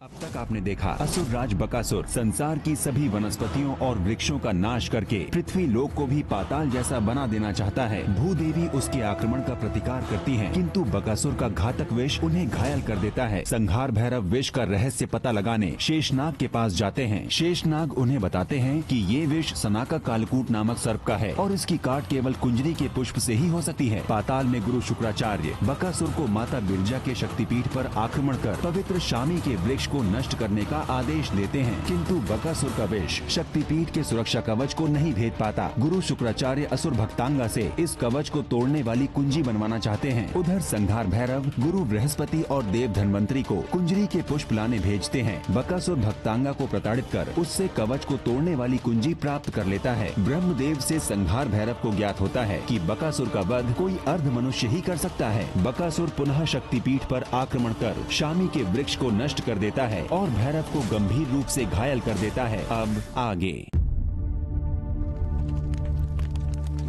अब तक आपने देखा असुर राज बकासुर संसार की सभी वनस्पतियों और वृक्षों का नाश करके पृथ्वी लोक को भी पाताल जैसा बना देना चाहता है। भूदेवी उसके आक्रमण का प्रतिकार करती हैं, किंतु बकासुर का घातक विष उन्हें घायल कर देता है। संहार भैरव विष का रहस्य पता लगाने शेषनाग के पास जाते हैं। शेषनाग उन्हें बताते हैं कि ये विष सनाका कालकूट नामक सर्प का है और इसकी काट केवल कुंजरी के पुष्प से ही हो सकती है। पाताल में गुरु शुक्राचार्य बकासुर को माता बिरजा के शक्तिपीठ पर आक्रमण कर पवित्र शामी के वृक्ष को नष्ट करने का आदेश देते हैं, किंतु बकासुर का विष शक्तिपीठ के सुरक्षा कवच को नहीं भेद पाता। गुरु शुक्राचार्य असुर भक्तांगा से इस कवच को तोड़ने वाली कुंजी बनवाना चाहते हैं। उधर संहार भैरव गुरु बृहस्पति और देव धन्वंतरी को कुंजरी के पुष्प लाने भेजते हैं। बकासुर भक्तांगा को प्रताड़ित कर उससे कवच को तोड़ने वाली कुंजी प्राप्त कर लेता है। ब्रह्मदेव से संहार भैरव को ज्ञात होता है कि बकासुर का वध कोई अर्ध मनुष्य ही कर सकता है। बकासुर पुनः शक्तिपीठ पर आक्रमण कर शामी के वृक्ष को नष्ट कर देता है और भैरव को गंभीर रूप से घायल कर देता है। अब आगे।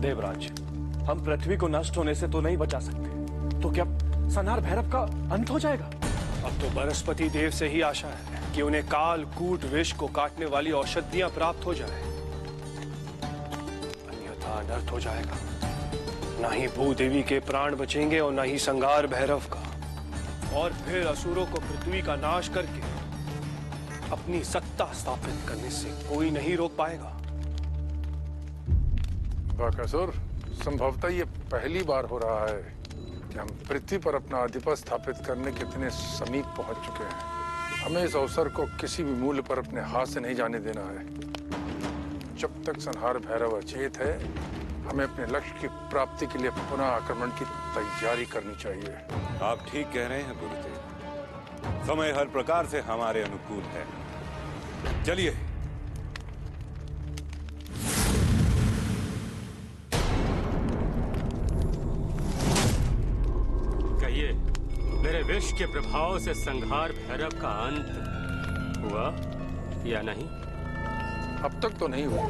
देवराज, हम पृथ्वी को नष्ट होने से तो नहीं बचा सकते, तो क्या संहार भैरव का अंत हो जाएगा? अब तो बृहस्पति देव से ही आशा है कि उन्हें काल कूट विष को काटने वाली औषधियां प्राप्त हो जाए, अन्यथा अनर्थ हो जाएगा। न ही भूदेवी के प्राण बचेंगे और न ही संहार भैरव का, और फिर असुरों को पृथ्वी का नाश करके अपनी सत्ता स्थापित करने से कोई नहीं रोक पाएगा। बकासुर, संभवतः ये पहली बार हो रहा है कि हम पृथ्वी पर अपना आधिपत्य स्थापित करने के इतने समीप पहुंच चुके हैं। हमें इस अवसर को किसी भी मूल्य पर अपने हाथ से नहीं जाने देना है। जब तक संहार भैरव अचेत है, हमें अपने लक्ष्य की प्राप्ति के लिए पुनः आक्रमण की तैयारी करनी चाहिए। आप ठीक कह रहे हैं गुरुदेव, समय हर प्रकार से हमारे अनुकूल है। चलिए। कहिए, मेरे विष के प्रभाव से संहार भैरव का अंत हुआ या नहीं? अब तक तो नहीं हुआ,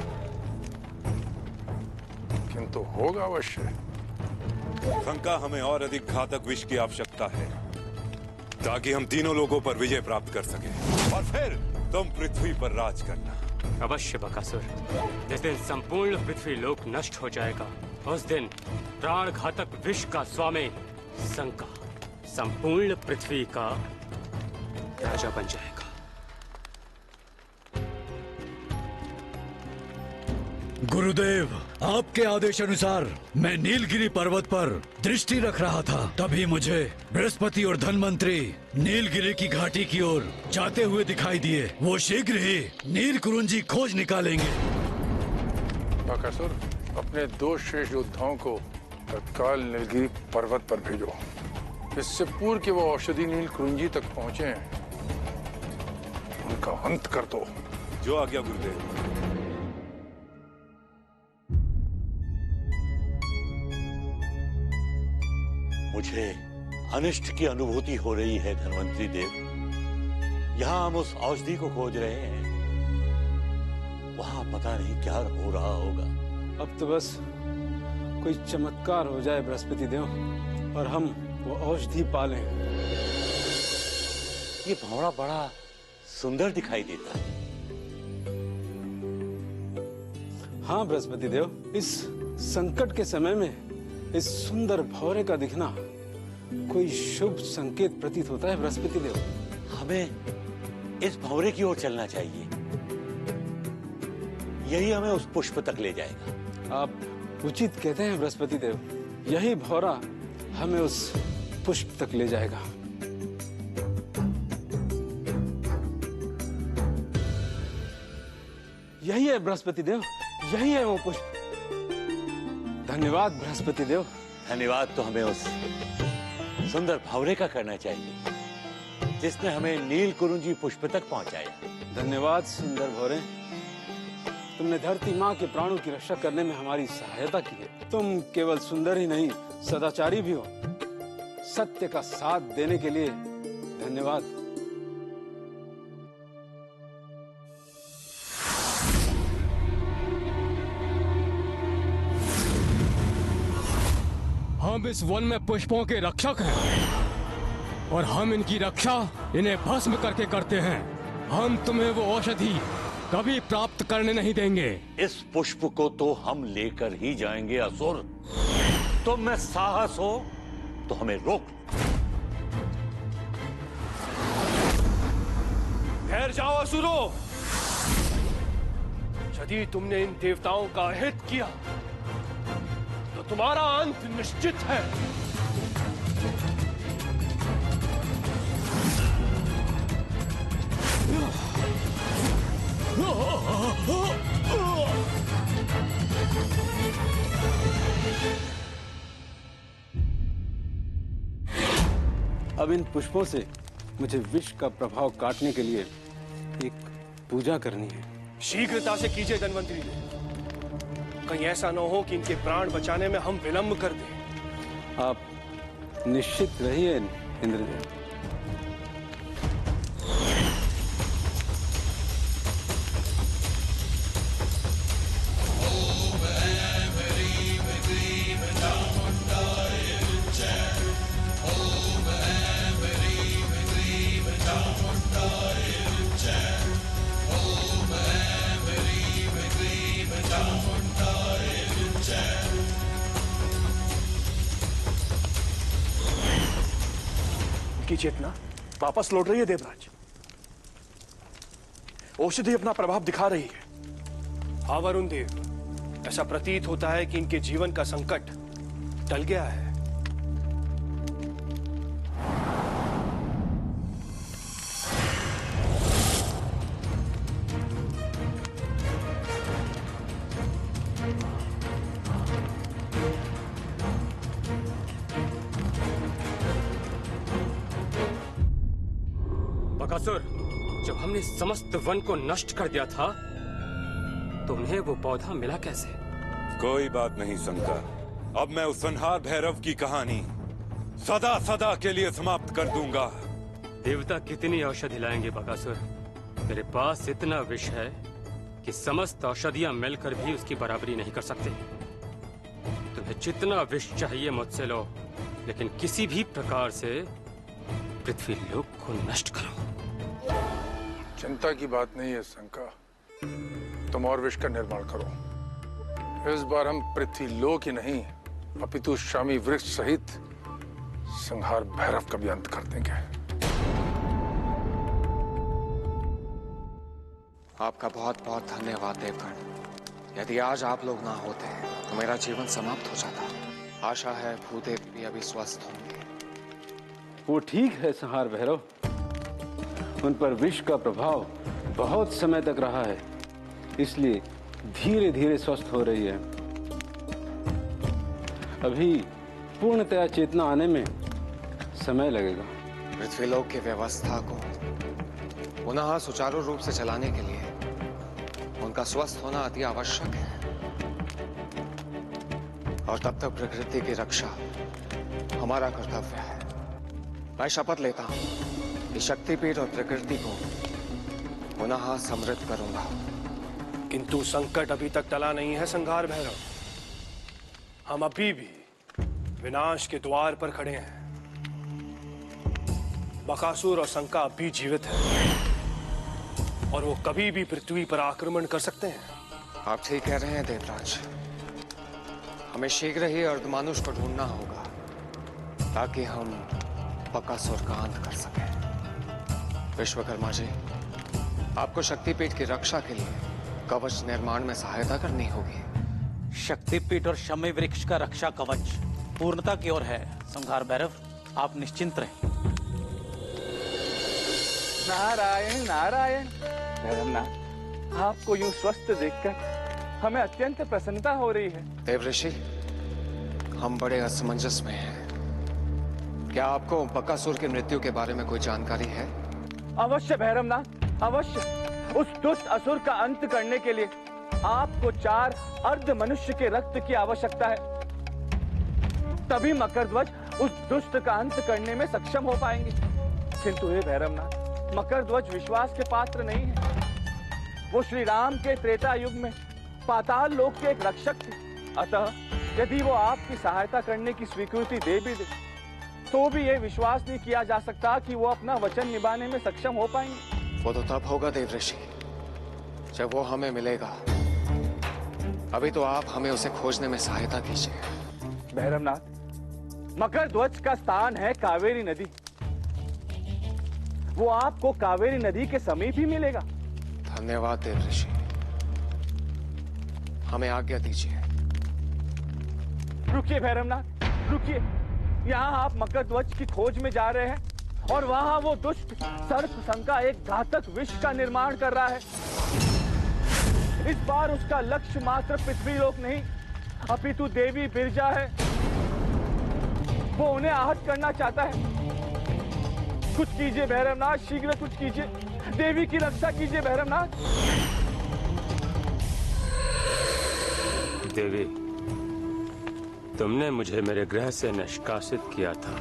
किंतु होगा अवश्य। शंका, हमें और अधिक घातक विष की आवश्यकता है ताकि हम तीनों लोगों पर विजय प्राप्त कर सकें और फिर तुम पृथ्वी पर राज करना। अवश्य बकासुर, जिस दिन संपूर्ण पृथ्वी लोक नष्ट हो जाएगा, उस दिन प्राण घातक विष का स्वामी शंका संपूर्ण पृथ्वी का राजा बन जाएगा। गुरुदेव, आपके आदेश अनुसार मैं नीलगिरी पर्वत पर दृष्टि रख रहा था, तभी मुझे बृहस्पति और धन्वंतरी नीलगिरी की घाटी की ओर जाते हुए दिखाई दिए। वो शीघ्र ही नीलकुरुंजी खोज निकालेंगे। बकासुर, अपने 2 शेष योद्धाओं को तत्काल नीलगिरी पर्वत पर भेजो। इससे पूर्व कि वो औषधि नीलकुरुंजी तक पहुंचे, उनका अंत कर दो। जो आज्ञा गुरुदेव। मुझे अनिष्ट की अनुभूति हो रही है धन्वंतरी देव। यहाँ हम उस औषधि को खोज रहे हैं, वहाँ पता नहीं क्या हो रहा होगा। अब तो बस कोई चमत्कार हो जाए बृहस्पति देव और हम वो औषधि पालें। ये भंवरा बड़ा सुंदर दिखाई देता है। हाँ बृहस्पति देव, इस संकट के समय में इस सुंदर भौरे का दिखना कोई शुभ संकेत प्रतीत होता है बृहस्पति देव। हमें इस भंवरे की ओर चलना चाहिए, यही हमें उस पुष्प तक ले जाएगा। आप उचित कहते हैं बृहस्पति देव, यही भौरा हमें उस पुष्प तक ले जाएगा। यही है बृहस्पति देव, यही है वो पुष्प। धन्यवाद बृहस्पति देव। धन्यवाद तो हमें उस सुंदर भंवरे का करना चाहिए जिसने हमें नीलकुरुंजी पुष्प तक पहुंचाया। धन्यवाद सुंदर भौरे, तुमने धरती माँ के प्राणों की रक्षा करने में हमारी सहायता की है। तुम केवल सुंदर ही नहीं, सदाचारी भी हो। सत्य का साथ देने के लिए धन्यवाद। हम इस वन में पुष्पों के रक्षक हैं और हम इनकी रक्षा इन्हें भस्म करके करते हैं। हम तुम्हें वो औषधि कभी प्राप्त करने नहीं देंगे। इस पुष्प को तो हम लेकर ही जाएंगे असुर। तुम में साहस हो तो हमें रोक। ठहर जाओ असुरो। यदि तुमने इन देवताओं का हित किया तो तुम्हारा अंत निश्चित है। अब इन पुष्पों से मुझे विष का प्रभाव काटने के लिए एक पूजा करनी है। शीघ्रता से कीजिए धन्वंतरी देव। कहीं ऐसा न हो कि इनके प्राण बचाने में हम विलंब कर दें। आप निश्चित रहिए इंद्रदेव। की चेतना वापस लौट रही है देवराज। औषधि अपना प्रभाव दिखा रही है। हाँ वरुण देव, ऐसा प्रतीत होता है कि इनके जीवन का संकट टल गया है। बकासुर, जब हमने समस्त वन को नष्ट कर दिया था तो उन्हें वो पौधा मिला कैसे? कोई बात नहीं शंकर, अब मैं उस संहार भैरव की कहानी सदा सदा के लिए समाप्त कर दूंगा। देवता कितनी औषधि लाएंगे बकासुर? मेरे पास इतना विष है कि समस्त औषधियां मिलकर भी उसकी बराबरी नहीं कर सकते। तुम्हें जितना विष चाहिए मुझसे लो, लेकिन किसी भी प्रकार से पृथ्वी लोक को नष्ट करो। चिंता की बात नहीं है शंका, तुम और विष का निर्माण करो। इस बार हम पृथ्वी लोक ही नहीं अपितु शामी वृक्ष सहित संहार भैरव का भी अंत कर देंगे। आपका बहुत बहुत धन्यवाद देवगण। यदि आज आप लोग ना होते तो मेरा जीवन समाप्त हो जाता। आशा है भूदेव भी अभी स्वस्थ होंगे। वो ठीक है संहार भैरव, उन पर विष का प्रभाव बहुत समय तक रहा है, इसलिए धीरे धीरे स्वस्थ हो रही है। अभी पूर्णतया चेतना आने में समय लगेगा। पृथ्वीलोक की व्यवस्था को पुनः सुचारू रूप से चलाने के लिए उनका स्वस्थ होना अति आवश्यक है, और तब तक प्रकृति की रक्षा हमारा कर्तव्य है। मैं शपथ लेता हूं कि शक्तिपीठ और प्रकृति को पुनः समृद्ध करूंगा। किंतु संकट अभी तक टला नहीं है संहार भैरव। हम अभी भी विनाश के द्वार पर खड़े हैं। बकासुर और शंका अब भी जीवित है और वो कभी भी पृथ्वी पर आक्रमण कर सकते हैं। आप ठीक कह रहे हैं देवराज। हमें शीघ्र ही अर्धमानुष को ढूंढना होगा ताकि हम बकासुर का अंत कर सकें। विश्वकर्मा जी, आपको शक्तिपीठ की रक्षा के लिए कवच निर्माण में सहायता करनी होगी। शक्तिपीठ और शमी वृक्ष का रक्षा कवच पूर्णता की ओर है संहार भैरव, आप निश्चिंत रहें। नारायण नारायण। भैरवनाथ, आपको यूं स्वस्थ देखकर हमें अत्यंत प्रसन्नता हो रही है। देव ऋषि, हम बड़े असमंजस में हैं। क्या आपको बकासुर की मृत्यु के बारे में कोई जानकारी है? अवश्य भैरवनाथ, अवश्य। उस दुष्ट असुर का अंत करने के लिए आपको 4 अर्ध मनुष्य के रक्त की आवश्यकता है। तभी मकरध्वज उस दुष्ट का अंत करने में सक्षम हो पाएंगे। किंतु हे भैरवनाथ, मकरध्वज विश्वास के पात्र नहीं है। वो श्री राम के त्रेता युग में पाताल लोक के एक रक्षक थे। अतः यदि वो आपकी सहायता करने की स्वीकृति दे भी दे तो भी ये विश्वास नहीं किया जा सकता कि वो अपना वचन निभाने में सक्षम हो पाएंगे। वो तो तब होगा देव ऋषि जब वो हमें मिलेगा। अभी तो आप हमें उसे खोजने में सहायता कीजिए। भैरवनाथ, मकर ध्वज का स्थान है कावेरी नदी। वो आपको कावेरी नदी के समीप ही मिलेगा। धन्यवाद देव ऋषि, हमें आज्ञा दीजिए। रुकिए भैरवनाथ, रुकिए। यहाँ आप मकर ध्वज की खोज में जा रहे हैं और वहां वो दुष्ट सर्प संका एक घातक विष का निर्माण कर रहा है। इस बार उसका लक्ष्य मात्र पृथ्वीलोक नहीं अपितु देवी बिरजा है। वो उन्हें आहत करना चाहता है। कुछ कीजिए भैरवनाथ, शीघ्र कुछ कीजिए। देवी की रक्षा कीजिए भैरवनाथ। देवी, तुमने मुझे मेरे गृह से निष्कासित किया था।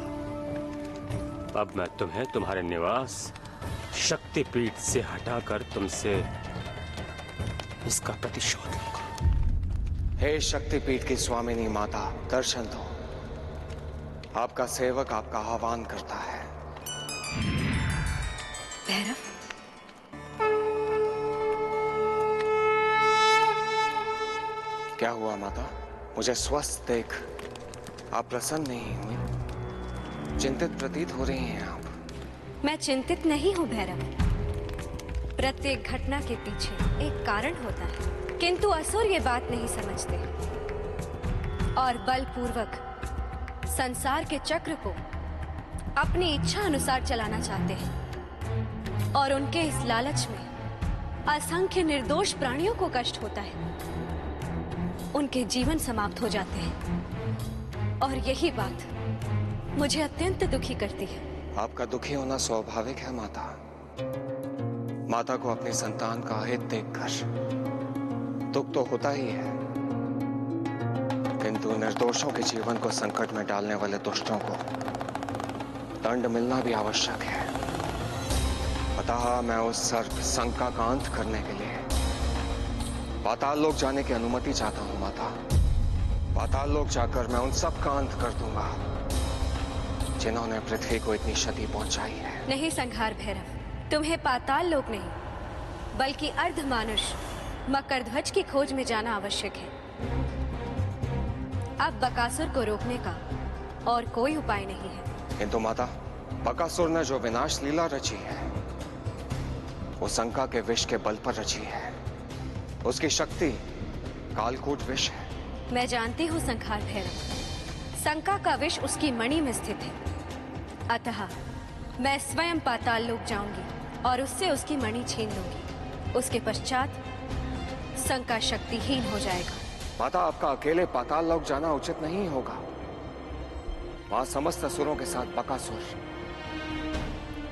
अब मैं तुम्हें तुम्हारे निवास शक्तिपीठ से हटाकर तुमसे इसका प्रतिशोध लूंगा। हे शक्तिपीठ की स्वामिनी माता, दर्शन दो। आपका सेवक आपका आह्वान करता है। भैरव, क्या हुआ माता? मुझे स्वस्थ देख आप प्रसन्न नहीं हुई, चिंतित प्रतीत हो रही हैं आप। मैं चिंतित नहीं हूँ भैरव। प्रत्येक घटना के पीछे एक कारण होता है, किंतु असुर ये बात नहीं समझते और बलपूर्वक संसार के चक्र को अपनी इच्छा अनुसार चलाना चाहते हैं। और उनके इस लालच में असंख्य निर्दोष प्राणियों को कष्ट होता है, उनके जीवन समाप्त हो जाते हैं। और यही बात मुझे अत्यंत दुखी करती है। आपका दुखी होना स्वाभाविक है माता। माता को अपनी संतान का अहित देखकर दुख तो होता ही है, किंतु निर्दोषों के जीवन को संकट में डालने वाले दुष्टों को दंड मिलना भी आवश्यक है। अतः मैं उस सर्प संका का अंत करने के लिए पाताल लोक जाने की अनुमति चाहता हूं माता। पाताल लोक जाकर मैं उन सब का अंत कर दूंगा जिन्होंने पृथ्वी को इतनी क्षति पहुंचाई है। नहीं संहार भैरव, तुम्हें पाताल लोक नहीं बल्कि अर्धमानुष मकर ध्वज की खोज में जाना आवश्यक है। अब बकासुर को रोकने का और कोई उपाय नहीं है। किंतु माता, बकासुर ने जो विनाश लीला रची है वो शंका के विष के बल पर रची है। उसकी शक्ति कालकूट विष है। मैं जानती हूँ संहार भैरव, शंका का विष उसकी मणि में स्थित है। अतः मैं स्वयं पाताल लोक जाऊंगी और उससे उसकी मणि छीन लूंगी। उसके पश्चात शंका शक्तिहीन हो जाएगा। माता, आपका अकेले पाताल लोक जाना उचित नहीं होगा। वहां समस्त असुरों के साथ बकासुर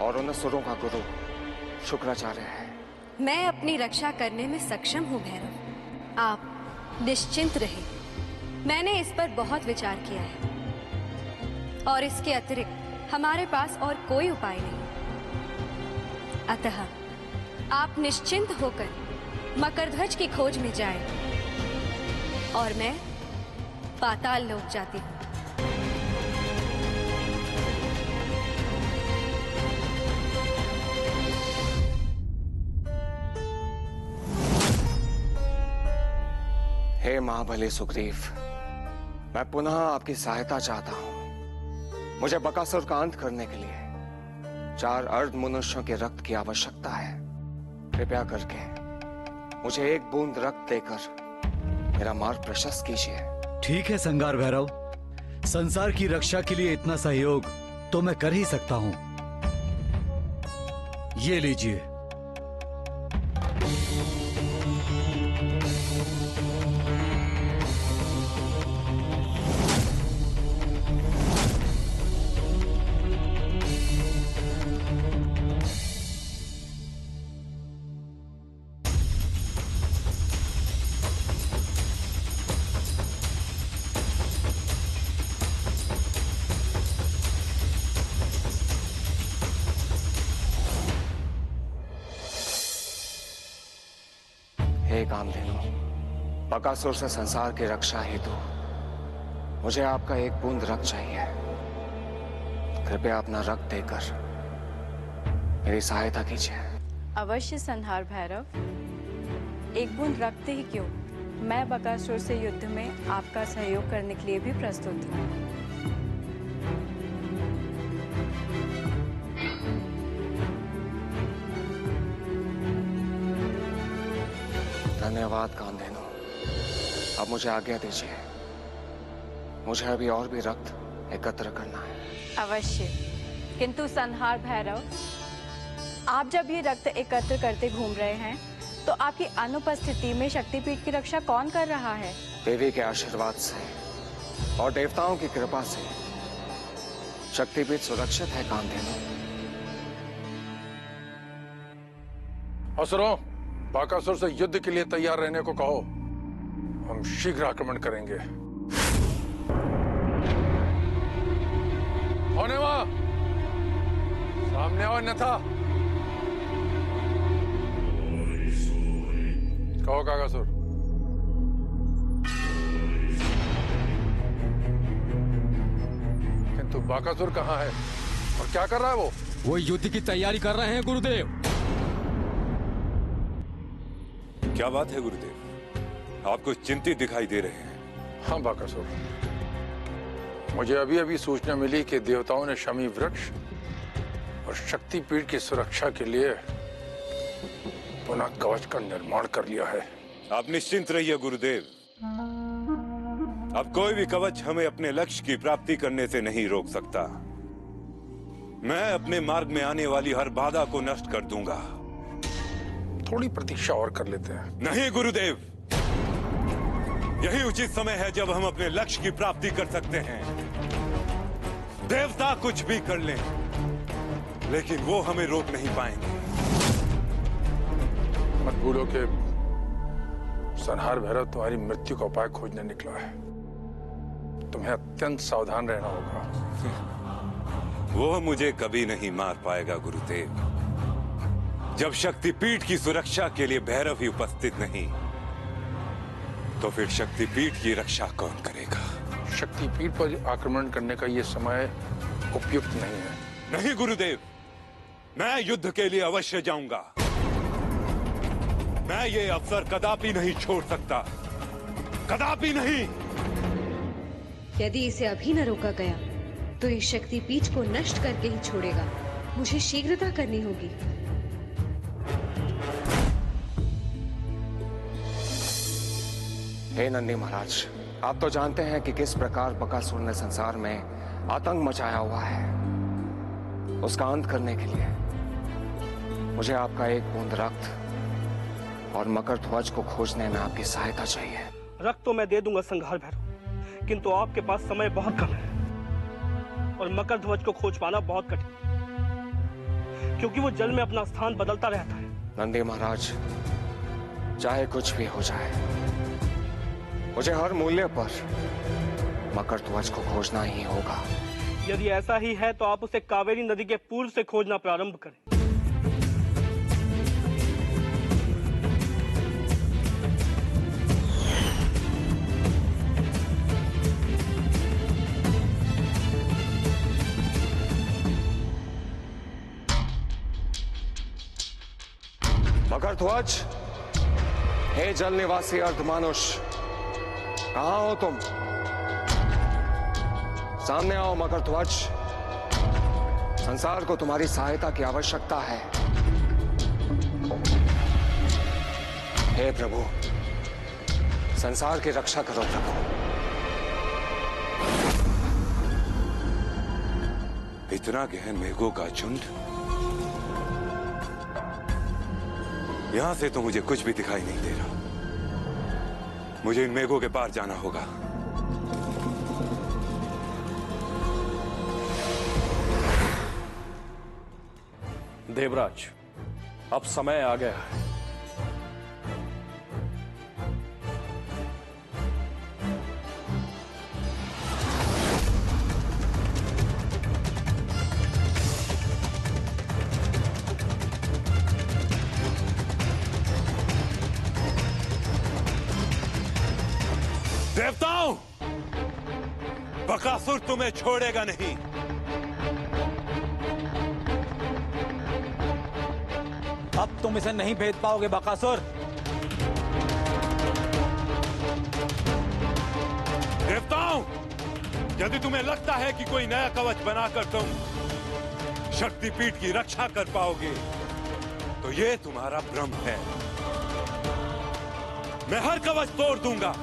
और उन असुरों का गुरु शुक्राचार्य है। मैं अपनी रक्षा करने में सक्षम हूँ भैरव, आप निश्चिंत रहे। मैंने इस पर बहुत विचार किया है और इसके अतिरिक्त हमारे पास और कोई उपाय नहीं। अतः आप निश्चिंत होकर मकरध्वज की खोज में जाएं और मैं पाताल लोक जाती हूँ। हे महाबली सुग्रीव, मैं पुनः आपकी सहायता चाहता हूं। मुझे बकासुर का अंत करने के लिए 4 अर्ध मनुष्यों के रक्त की आवश्यकता है। कृपया करके मुझे 1 बूंद रक्त देकर मेरा मार्ग प्रशस्त कीजिए। ठीक है संगार भैरव, संसार की रक्षा के लिए इतना सहयोग तो मैं कर ही सकता हूं। ये लीजिए। हे कामधेनु, बकासुर से संसार की रक्षा हेतु मुझे आपका 1 बूंद रक्त चाहिए। कृपया अपना रक्त देकर मेरी सहायता कीजिए। अवश्य संहार भैरव, एक बूंद रक्त ही क्यों, मैं बकासुर से युद्ध में आपका सहयोग करने के लिए भी प्रस्तुत हूँ। धन्यवाद कामधेनु। अब मुझे आज्ञा दीजिए, मुझे अभी और भी रक्त एकत्र करना है। अवश्य, किंतु संहार भैरव, आप जब ये रक्त एकत्र करते घूम रहे हैं तो आपकी अनुपस्थिति में शक्तिपीठ की रक्षा कौन कर रहा है? देवी के आशीर्वाद से और देवताओं की कृपा से शक्तिपीठ सुरक्षित है कामधेनु। असुरों, बकासुर से युद्ध के लिए तैयार रहने को कहो। हम शीघ्र आक्रमण करेंगे। होने वहां सामने आओ अन्यथा। कहो काकासुर। किंतु बकासुर कहाँ है और क्या कर रहा है वो युद्ध की तैयारी कर रहे हैं गुरुदेव। क्या बात है गुरुदेव, आपको चिंतित दिखाई दे रहे हैं। हाँ बकासुर, मुझे अभी अभी सूचना मिली कि देवताओं ने शमी वृक्ष और शक्तिपीठ की सुरक्षा के लिए पुनः कवच का निर्माण कर लिया है। आप निश्चिंत रहिए गुरुदेव, अब कोई भी कवच हमें अपने लक्ष्य की प्राप्ति करने से नहीं रोक सकता। मैं अपने मार्ग में आने वाली हर बाधा को नष्ट कर दूंगा। थोड़ी प्रतीक्षा और कर लेते हैं। नहीं गुरुदेव, यही उचित समय है जब हम अपने लक्ष्य की प्राप्ति कर सकते हैं। देवता कुछ भी कर लें, लेकिन वो हमें रोक नहीं पाएंगे। मत भूलो कि संहार भैरव तुम्हारी मृत्यु का उपाय खोजने निकला है। तुम्हें अत्यंत सावधान रहना होगा। वो मुझे कभी नहीं मार पाएगा गुरुदेव। जब शक्तिपीठ की सुरक्षा के लिए भैरव ही उपस्थित नहीं, तो फिर शक्तिपीठ की रक्षा कौन करेगा? शक्तिपीठ पर आक्रमण करने का ये समय उपयुक्त नहीं है। नहीं गुरुदेव, मैं युद्ध के लिए अवश्य जाऊंगा। मैं ये अवसर कदापि नहीं छोड़ सकता, कदापि नहीं। यदि इसे अभी न रोका गया तो इस शक्तिपीठ को नष्ट करके ही छोड़ेगा। मुझे शीघ्रता करनी होगी। हे नंदी महाराज, आप तो जानते हैं कि किस प्रकार बकासुर ने संसार में आतंक मचाया हुआ है। उसका अंत करने के लिए मुझे आपका एक बूंद रक्त और मकर ध्वज को खोजने में आपकी सहायता चाहिए। रक्त तो मैं दे दूंगा संहार भैरव, किंतु आपके पास समय बहुत कम है और मकर ध्वज को खोज पाना बहुत कठिन, क्योंकि वो जल में अपना स्थान बदलता रहता है। नंदी महाराज, चाहे कुछ भी हो जाए, मुझे हर मूल्य पर मकर ध्वज को खोजना ही होगा। यदि ऐसा ही है तो आप उसे कावेरी नदी के पूर्व से खोजना प्रारंभ करें। मकर ध्वज, हे जल निवासी अर्धमानुष, कहां हो तुम? सामने आओ मकर ध्वज। संसार को तुम्हारी सहायता की आवश्यकता है। हे प्रभु, संसार की रक्षा करो प्रभु। इतना गहन मेघों का झुंड, यहां से तो मुझे कुछ भी दिखाई नहीं दे रहा। मुझे इन मेघों के पार जाना होगा। देवराज, अब समय आ गया है। देवताओं, बकासुर तुम्हें छोड़ेगा नहीं। अब तुम इसे नहीं भेद पाओगे बकासुर। देवताओं, यदि तुम्हें लगता है कि कोई नया कवच बनाकर तुम शक्तिपीठ की रक्षा कर पाओगे तो ये तुम्हारा भ्रम है। मैं हर कवच तोड़ दूंगा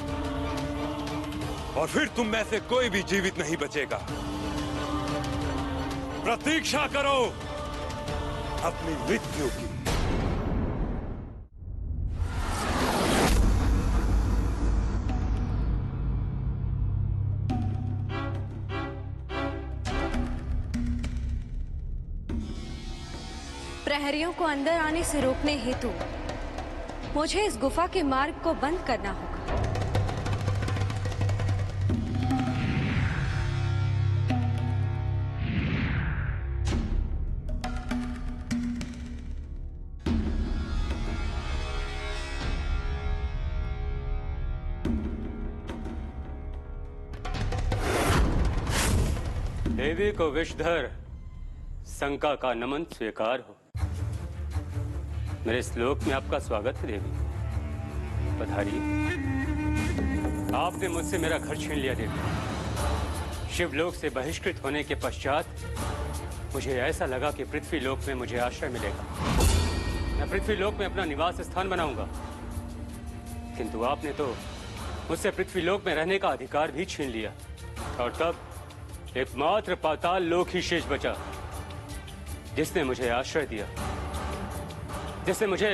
और फिर तुम में से कोई भी जीवित नहीं बचेगा। प्रतीक्षा करो अपनी मृत्यु की। प्रहरियों को अंदर आने से रोकने हेतु मुझे इस गुफा के मार्ग को बंद करना होगा। देवी को विषधर शंका का नमन स्वीकार हो। मेरे श्लोक में आपका स्वागत है देवी, पधारिए। आपने मुझसे मेरा घर छीन लिया देवी। शिवलोक से बहिष्कृत होने के पश्चात मुझे ऐसा लगा कि पृथ्वी लोक में मुझे आश्रय मिलेगा। मैं पृथ्वी लोक में अपना निवास स्थान बनाऊंगा, किंतु आपने तो मुझसे पृथ्वी लोक में रहने का अधिकार भी छीन लिया और तब एकमात्र पाताल लोक ही शेष बचा जिसने मुझे आश्रय दिया, जिसने मुझे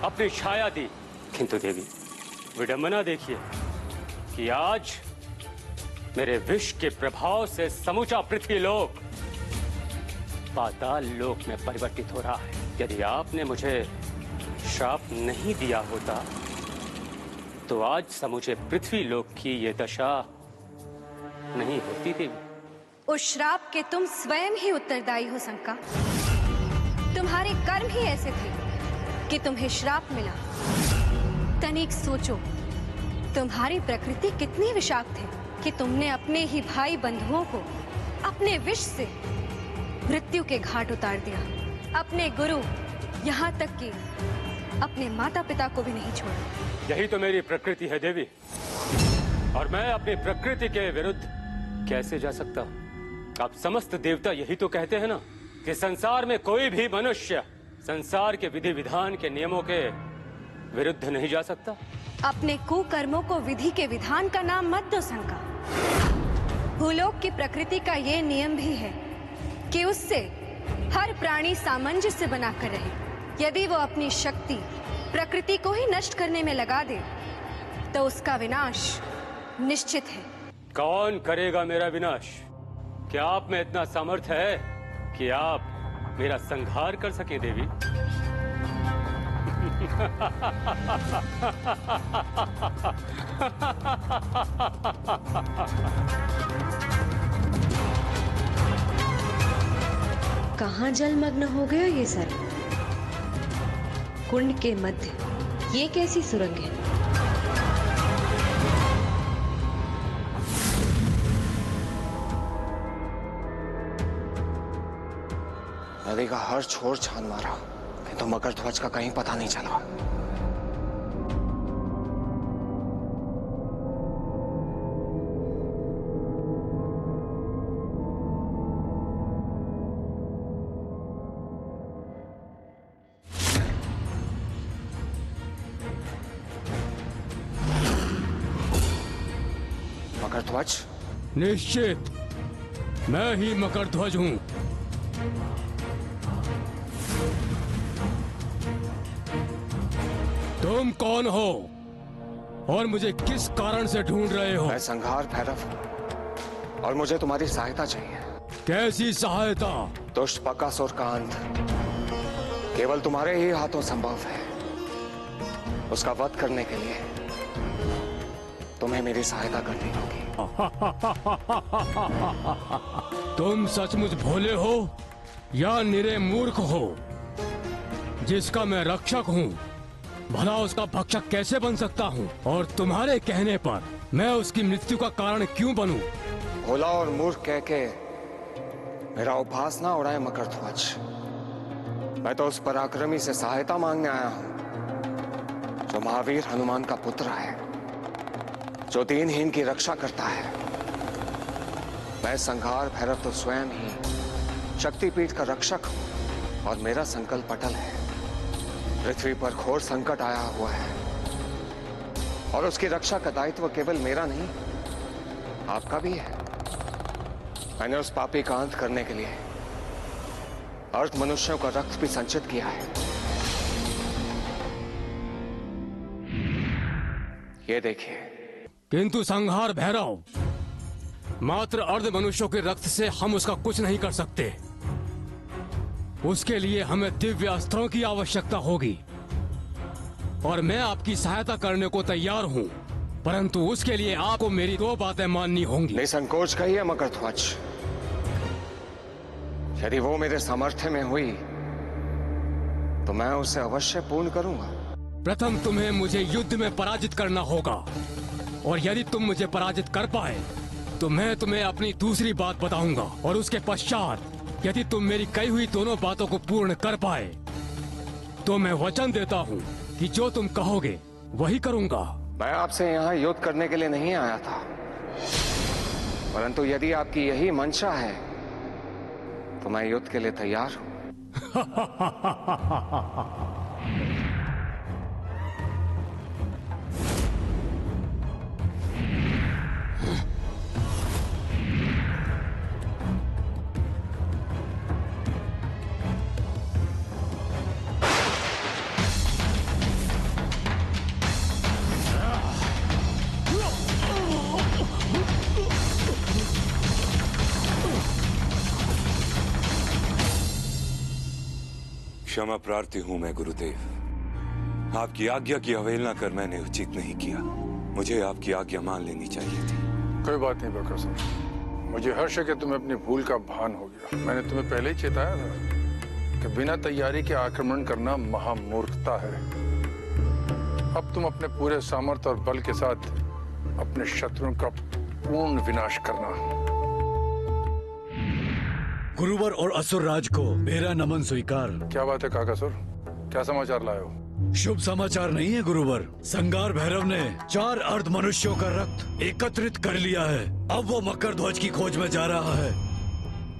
अपनी छाया दी। किंतु देवी, विडंबना देखिए कि आज मेरे विष के प्रभाव से समूचा पृथ्वी लोक पाताल लोक में परिवर्तित हो रहा है। यदि आपने मुझे श्राप नहीं दिया होता तो आज समूचे पृथ्वी लोक की ये दशा नहीं होती देवी। उस श्राप के तुम स्वयं ही उत्तरदायी हो शंका। तुम्हारे कर्म ही ऐसे थे कि तुम्हें श्राप मिला। तनिक सोचो, तुम्हारी प्रकृति कितनी विषाक्त है कि तुमने अपने ही भाई बंधुओं को अपने विष से मृत्यु के घाट उतार दिया। अपने गुरु, यहाँ तक कि अपने माता पिता को भी नहीं छोड़ा। यही तो मेरी प्रकृति है देवी, और मैं अपनी प्रकृति के विरुद्ध कैसे जा सकता हूँ? आप समस्त देवता यही तो कहते हैं ना कि संसार में कोई भी मनुष्य संसार के विधि विधान के नियमों के विरुद्ध नहीं जा सकता। अपने कुकर्मों को विधि के विधान का नाम मत दो शंका। भूलोक की प्रकृति का ये नियम भी है कि उससे हर प्राणी सामंजस्य बनाकर रहे। यदि वो अपनी शक्ति प्रकृति को ही नष्ट करने में लगा दे तो उसका विनाश निश्चित है। कौन करेगा मेरा विनाश? क्या आप में इतना सामर्थ्य है कि आप मेरा संहार कर सके देवी? कहाँ जलमग्न हो गया ये सर्प? कुंड के मध्य ये कैसी सुरंग है? नदी का हर छोर छान मारा किंतु मकर ध्वज का कहीं पता नहीं चला। मकर ध्वज? निश्चित मैं ही मकर ध्वज हूँ। तुम कौन हो और मुझे किस कारण से ढूंढ रहे हो? मैं संहार भैरव हूं और मुझे तुम्हारी सहायता चाहिए। कैसी सहायता? दुष्ट बकासुर का अंत केवल तुम्हारे ही हाथों संभव है। उसका वध करने के लिए तुम्हें मेरी सहायता करनी होगी। तुम सचमुच भोले हो या निरे मूर्ख हो? जिसका मैं रक्षक हूँ भला उसका भक्षक कैसे बन सकता हूँ? और तुम्हारे कहने पर मैं उसकी मृत्यु का कारण क्यों बनूं? भोला और मूर्ख कह के मेरा उपहास ना उड़ाए मकर ध्वज। मैं तो उस पराक्रमी से सहायता मांगने आया हूं जो महावीर हनुमान का पुत्र है, जो दीनहीन की रक्षा करता है। मैं संहार भैरव तो स्वयं ही शक्तिपीठ का रक्षक हूं और मेरा संकल्प अटल है। पृथ्वी पर घोर संकट आया हुआ है और उसकी रक्षा का दायित्व केवल मेरा नहीं, आपका भी है। मैंने उस पापी का अंत करने के लिए अर्ध मनुष्यों का रक्त भी संचित किया है। ये देखिए। किंतु संहार भैरव, मात्र अर्ध मनुष्यों के रक्त से हम उसका कुछ नहीं कर सकते। उसके लिए हमें दिव्य अस्त्रों की आवश्यकता होगी और मैं आपकी सहायता करने को तैयार हूं, परंतु उसके लिए आपको मेरी 2 बातें माननी होंगी। निसंकोच कहिए मकरध्वज। यदि वो मेरे सामर्थ्य में हुई तो मैं उसे अवश्य पूर्ण करूंगा। प्रथम तुम्हें मुझे युद्ध में पराजित करना होगा और यदि तुम मुझे पराजित कर पाए तो मैं तुम्हें अपनी दूसरी बात बताऊंगा और उसके पश्चात यदि तुम मेरी कही हुई दोनों बातों को पूर्ण कर पाए तो मैं वचन देता हूं कि जो तुम कहोगे वही करूंगा। मैं आपसे यहाँ युद्ध करने के लिए नहीं आया था, परंतु यदि आपकी यही मंशा है तो मैं युद्ध के लिए तैयार हूं। क्षमा प्रार्थी हूं मैं गुरुदेव। आपकी आज्ञा की अवहेलना कर मैंने उचित नहीं किया। मुझे आपकी आज्ञा मान लेनी चाहिए थी। कोई बात नहीं बकासुर, मुझे हर्ष है कि तुम्हें अपनी भूल का भान हो गया। मैंने तुम्हें पहले ही चेताया था कि बिना तैयारी के आक्रमण करना महामूर्खता है। अब तुम अपने पूरे सामर्थ्य और बल के साथ अपने शत्रुओं का पूर्ण विनाश करना। गुरुवर और असुरराज को मेरा नमन स्वीकार। क्या बात है काकासुर, क्या समाचार लाए हो? शुभ समाचार नहीं है गुरुवर। संगार भैरव ने 4 अर्ध मनुष्यों का रक्त एकत्रित कर लिया है। अब वो मकरध्वज की खोज में जा रहा है।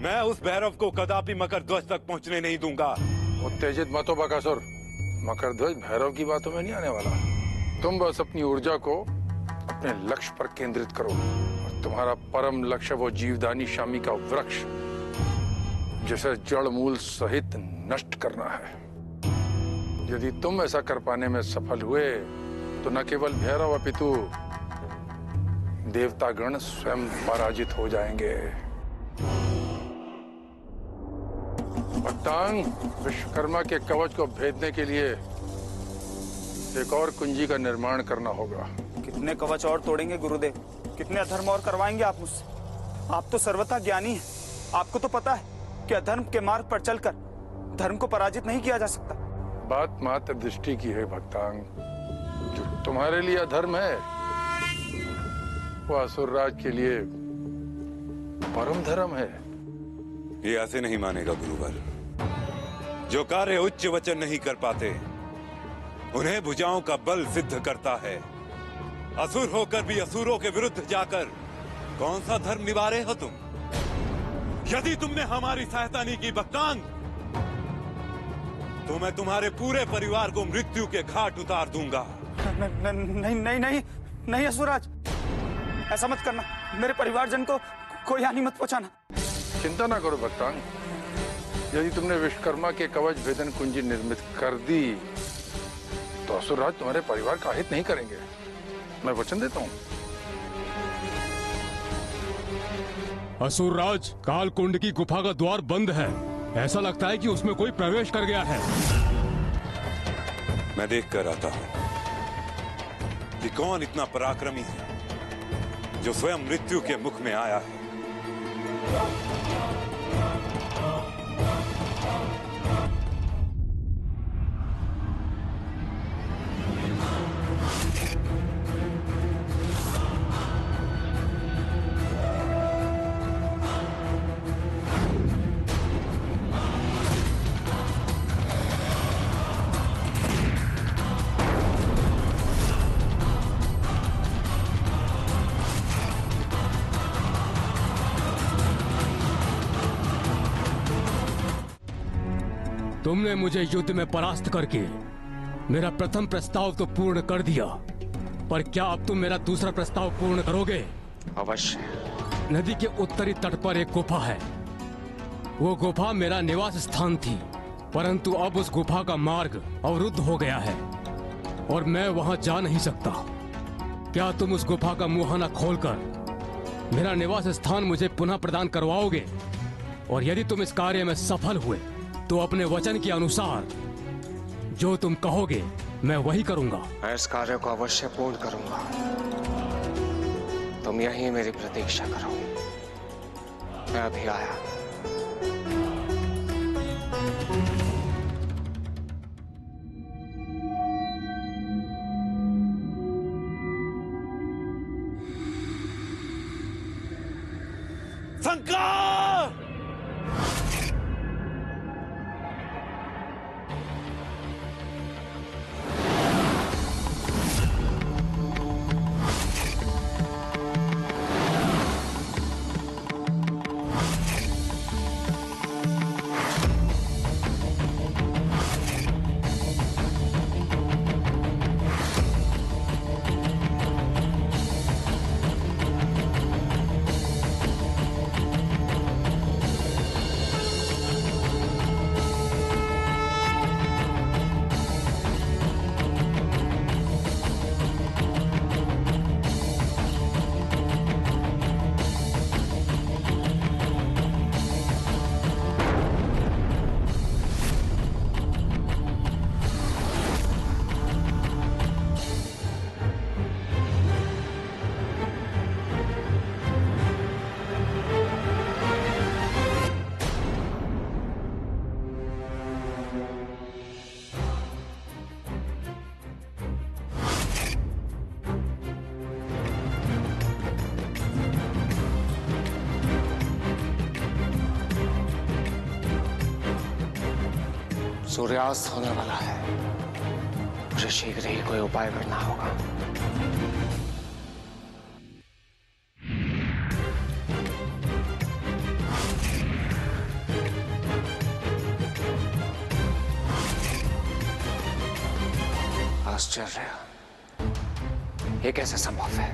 मैं उस भैरव को कदापि मकरध्वज तक पहुंचने नहीं दूंगा। उत्तेजित मत हो बकासुर, मकरध्वज भैरव की बातों में नहीं आने वाला। तुम बस अपनी ऊर्जा को अपने लक्ष्य पर केंद्रित करो और तुम्हारा परम लक्ष्य वो जीवदानी शामी का वृक्ष जिसे जड़ मूल सहित नष्ट करना है। यदि तुम ऐसा कर पाने में सफल हुए तो न केवल भैरव अपितु देवतागण स्वयं पराजित हो जाएंगे। भक्तांग, विश्वकर्मा के कवच को भेदने के लिए एक और कुंजी का निर्माण करना होगा। कितने कवच और तोड़ेंगे गुरुदेव? कितने अधर्म और करवाएंगे आप मुझसे? आप तो सर्वथा ज्ञानी हैं। आपको तो पता है कि अधर्म के मार्ग पर चलकर धर्म को पराजित नहीं किया जा सकता। बात मात्र दृष्टि की है भक्तांग। जो तुम्हारे लिए अधर्म है वो असुरराज के लिए परम धर्म है। ये ऐसे नहीं मानेगा गुरुवर। जो कार्य उच्च वचन नहीं कर पाते उन्हें भुजाओं का बल सिद्ध करता है। असुर होकर भी असुरों के विरुद्ध जाकर कौन सा धर्म निभा रहे हो तुम? यदि तुमने हमारी सहायता नहीं की भक्तांग तो मैं तुम्हारे पूरे परिवार को मृत्यु के घाट उतार दूंगा। नहीं नहीं नहीं नहीं असुरराज, ऐसा मत करना। मेरे परिवारजन को कोई हानि मत पहुंचाना। चिंता ना करो भक्तांग, यदि तुमने विश्वकर्मा के कवच भेदन कुंजी निर्मित कर दी तो असुरराज तुम्हारे परिवार का हित नहीं करेंगे। मैं वचन देता हूँ। असुरराज, कालकुंड की गुफा का द्वार बंद है। ऐसा लगता है कि उसमें कोई प्रवेश कर गया है। मैं देख कर आता हूं कि कौन इतना पराक्रमी है जो स्वयं मृत्यु के मुख में आया है। तुमने मुझे युद्ध में परास्त करके मेरा प्रथम प्रस्ताव तो पूर्ण कर दिया, पर क्या अब तुम मेरा दूसरा प्रस्ताव पूर्ण करोगे? अवश्य। नदी के उत्तरी तट पर एक गुफा है। वो गुफा मेरा निवास स्थान थी, परंतु अब उस गुफा का मार्ग अवरुद्ध हो गया है और मैं वहां जा नहीं सकता। क्या तुम उस गुफा का मुहाना खोलकर मेरा निवास स्थान मुझे पुनः प्रदान करवाओगे? और यदि तुम इस कार्य में सफल हुए तो अपने वचन के अनुसार जो तुम कहोगे मैं वही करूंगा। मैं इस कार्य को अवश्य पूर्ण करूंगा। तुम यहीं मेरी प्रतीक्षा करो, मैं अभी आया। संकार! सूर्यास्त होने वाला है, मुझे शीघ्र ही कोई उपाय करना होगा। आश्चर्य, ये कैसे संभव है?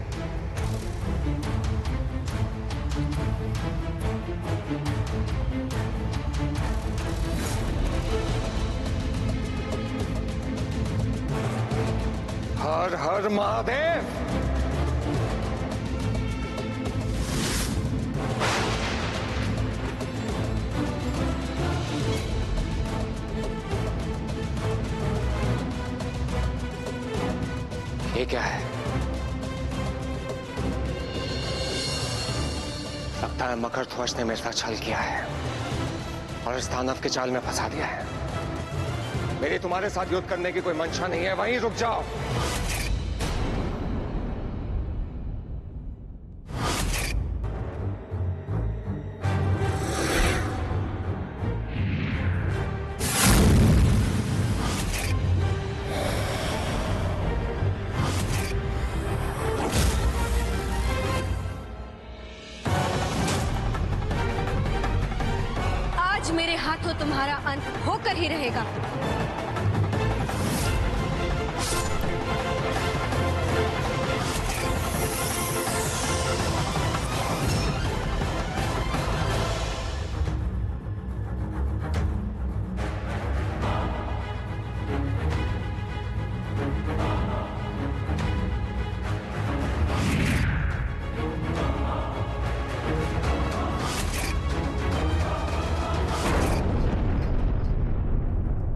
हर हर महादेव! ये क्या है? लगता है मकर ध्वज ने मेरे साथ छल किया है और इस दानव के जाल में फंसा दिया है। मेरी तुम्हारे साथ युद्ध करने की कोई मंशा नहीं है, वहीं रुक जाओ। आज मेरे हाथों तुम्हारा अंत होकर ही रहेगा।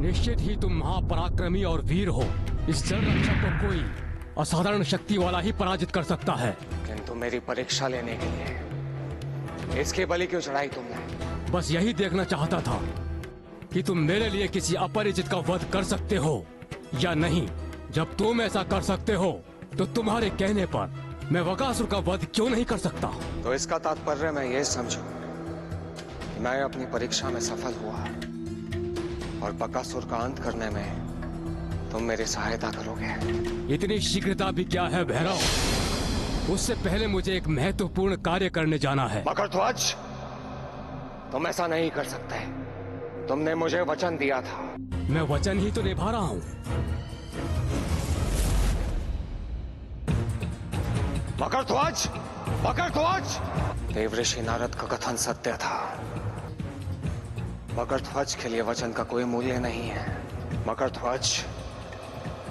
निश्चित ही तुम महापराक्रमी और वीर हो। इस जल रक्षक को कोई असाधारण शक्ति वाला ही पराजित कर सकता है। किंतु मेरी परीक्षा लेने के लिए इसकी बलि क्यों चढ़ाई तुमने? बस यही देखना चाहता था कि तुम मेरे लिए किसी अपरिचित का वध कर सकते हो या नहीं। जब तुम ऐसा कर सकते हो तो तुम्हारे कहने पर मैं बकासुर का वध क्यों नहीं कर सकता? तो इसका तात्पर्य मैं ये समझूं कि मैं अपनी परीक्षा में सफल हुआ और बकासुर का अंत करने में तुम मेरी सहायता करोगे। इतनी शीघ्रता भी क्या है भैरव? उससे पहले मुझे एक महत्वपूर्ण कार्य करने जाना है। मकरध्वज, तुम ऐसा नहीं कर सकते। तुमने मुझे वचन दिया था। मैं वचन ही तो निभा रहा हूँ। मकरध्वज, मकरध्वज! देवऋषि नारद का कथन सत्य था। मकरध्वज के लिए वचन का कोई मूल्य नहीं है। मकरध्वज,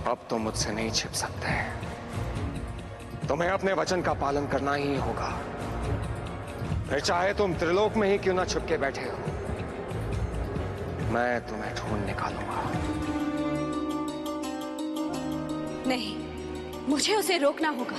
अब तुम मुझसे नहीं छिप सकते। तुम्हें अपने वचन का पालन करना ही होगा। फिर चाहे तुम त्रिलोक में ही क्यों ना छुप के बैठे हो, मैं तुम्हें ढूंढ निकालूंगा। नहीं, मुझे उसे रोकना होगा।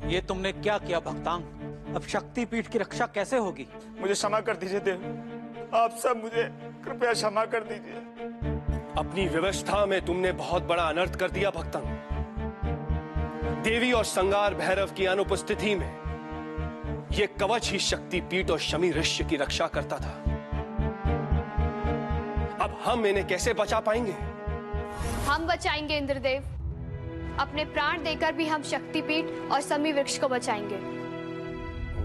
ये तुमने क्या किया भक्तांग? अब शक्तिपीठ की रक्षा कैसे होगी? मुझे क्षमा कर दीजिए देव, आप सब मुझे कृपया क्षमा कर दीजिए। अपनी व्यवस्था में तुमने बहुत बड़ा अनर्थ कर दिया भक्तंग। देवी और संगार भैरव की अनुपस्थिति में यह कवच ही शक्तिपीठ और शमी ऋषि की रक्षा करता था। अब हम इन्हें कैसे बचा पाएंगे? हम बचाएंगे इंद्रदेव। अपने प्राण देकर भी हम शक्तिपीठ और शमी वृक्ष को बचाएंगे।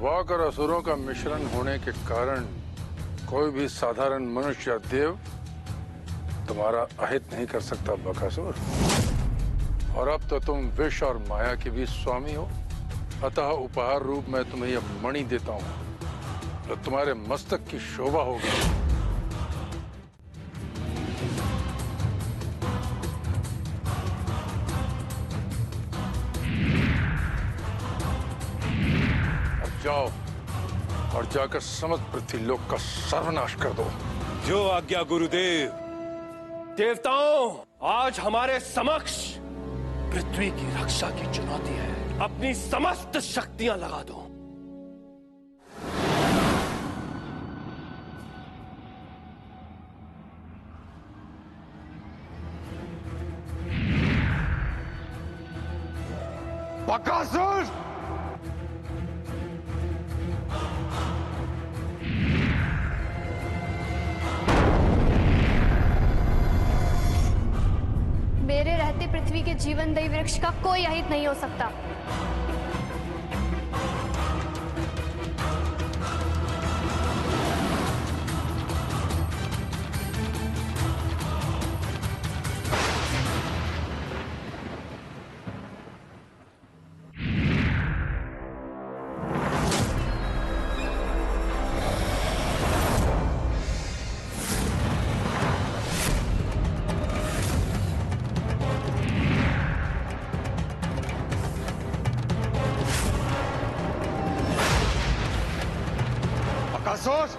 वाक और असुरों का मिश्रण होने के कारण कोई भी साधारण मनुष्य या देव तुम्हारा अहित नहीं कर सकता बकासुर। और अब तो तुम विष और माया के भी स्वामी हो। अतः उपहार रूप में तुम्हें यह मणि देता हूं, जो तुम्हारे मस्तक की शोभा होगी। अब जाओ और जाकर समस्त पृथ्वीलोक का सर्वनाश कर दो। जो आज्ञा गुरुदेव। देवताओं, आज हमारे समक्ष पृथ्वी की रक्षा की चुनौती है। अपनी समस्त शक्तियां लगा दो। बकासुर! मेरे रहते पृथ्वी के जीवनदायी वृक्ष का कोई अहित नहीं हो सकता। बकासुर,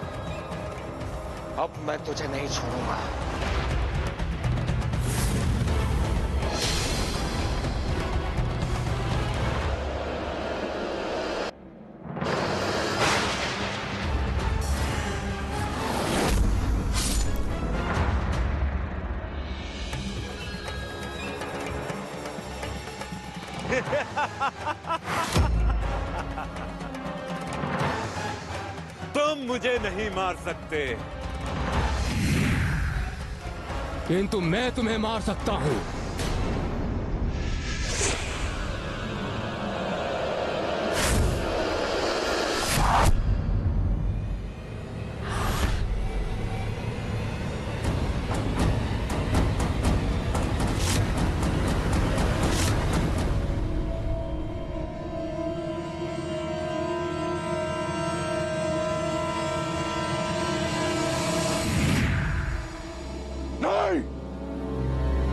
अब मैं तुझे नहीं छोड़ूंगा। तुम मुझे नहीं मार सकते, किंतु मैं तुम्हें मार सकता हूं।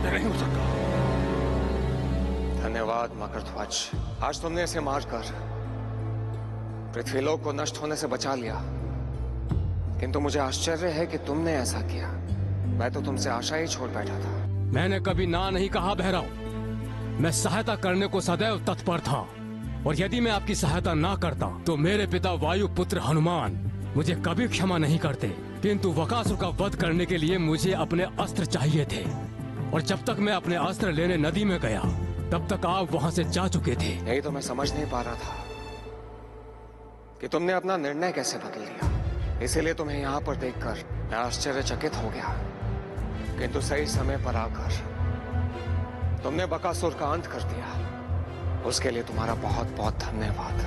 नहीं हो सकता। धन्यवाद मकरध्वज। आज तुमने इसे मारकर पृथ्वीलोक को नष्ट होने से बचा लिया, किंतु मुझे आश्चर्य है कि तुमने ऐसा किया। मैं तो तुमसे आशा ही छोड़ बैठा था। मैंने कभी ना नहीं कहा भैरव। मैं सहायता करने को सदैव तत्पर था, और यदि मैं आपकी सहायता ना करता तो मेरे पिता वायु पुत्र हनुमान मुझे कभी क्षमा नहीं करते। किंतु बकासुर का वध करने के लिए मुझे अपने अस्त्र चाहिए थे, और जब तक मैं अपने अस्त्र लेने नदी में गया तब तक आप वहां से जा चुके थे। यही तो मैं समझ नहीं पा रहा था कि तुमने अपना निर्णय कैसे बदल लिया। इसीलिए तुम्हें यहाँ पर देखकर मैं आश्चर्यचकित हो गया। किंतु सही समय पर आकर तुमने बकासुर का अंत कर दिया। उसके लिए तुम्हारा बहुत बहुत धन्यवाद।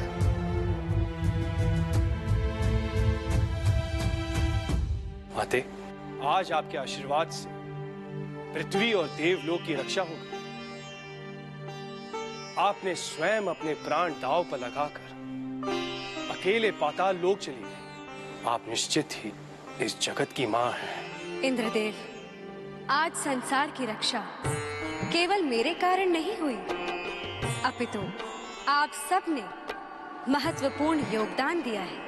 माते, आज आपके आशीर्वाद से पृथ्वी और देवलोक की रक्षा हो गई। आपने स्वयं अपने प्राण दांव पर लगाकर अकेले पाताल लोक चली गई। आप निश्चित ही इस जगत की मां हैं। इंद्रदेव, आज संसार की रक्षा केवल मेरे कारण नहीं हुई, अपितु आप सब ने महत्वपूर्ण योगदान दिया है।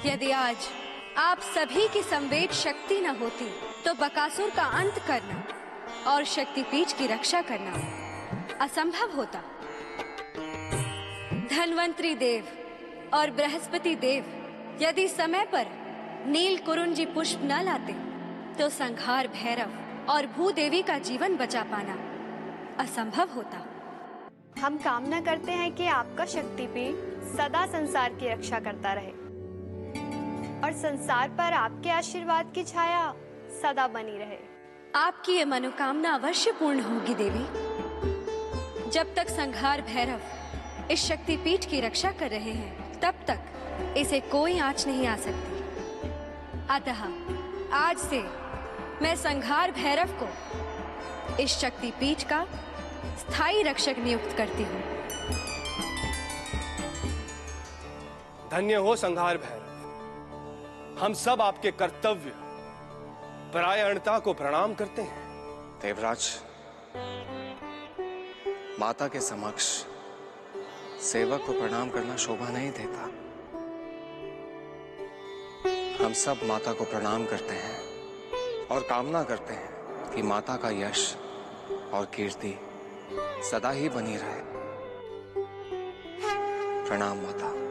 यदि आज आप सभी की संवेद शक्ति न होती तो बकासुर का अंत करना और शक्तिपीठ की रक्षा करना असंभव होता। धन्वंतरी देव और बृहस्पति देव यदि समय पर नील कुरुंजी पुष्प न लाते तो संहार भैरव और भूदेवी का जीवन बचा पाना असंभव होता। हम कामना करते हैं कि आपका शक्तिपीठ सदा संसार की रक्षा करता रहे और संसार पर आपके आशीर्वाद की छाया सदा बनी रहे। आपकी ये मनोकामना अवश्य पूर्ण होगी देवी। जब तक संहार भैरव इस शक्तिपीठ की रक्षा कर रहे हैं तब तक इसे कोई आंच नहीं आ सकती। अतः आज से मैं संहार भैरव को इस शक्तिपीठ का स्थायी रक्षक नियुक्त करती हूँ। धन्य हो संहार भैरव। हम सब आपके कर्तव्य परायणता को प्रणाम करते हैं। देवराज, माता के समक्ष सेवक को प्रणाम करना शोभा नहीं देता। हम सब माता को प्रणाम करते हैं और कामना करते हैं कि माता का यश और कीर्ति सदा ही बनी रहे। प्रणाम माता।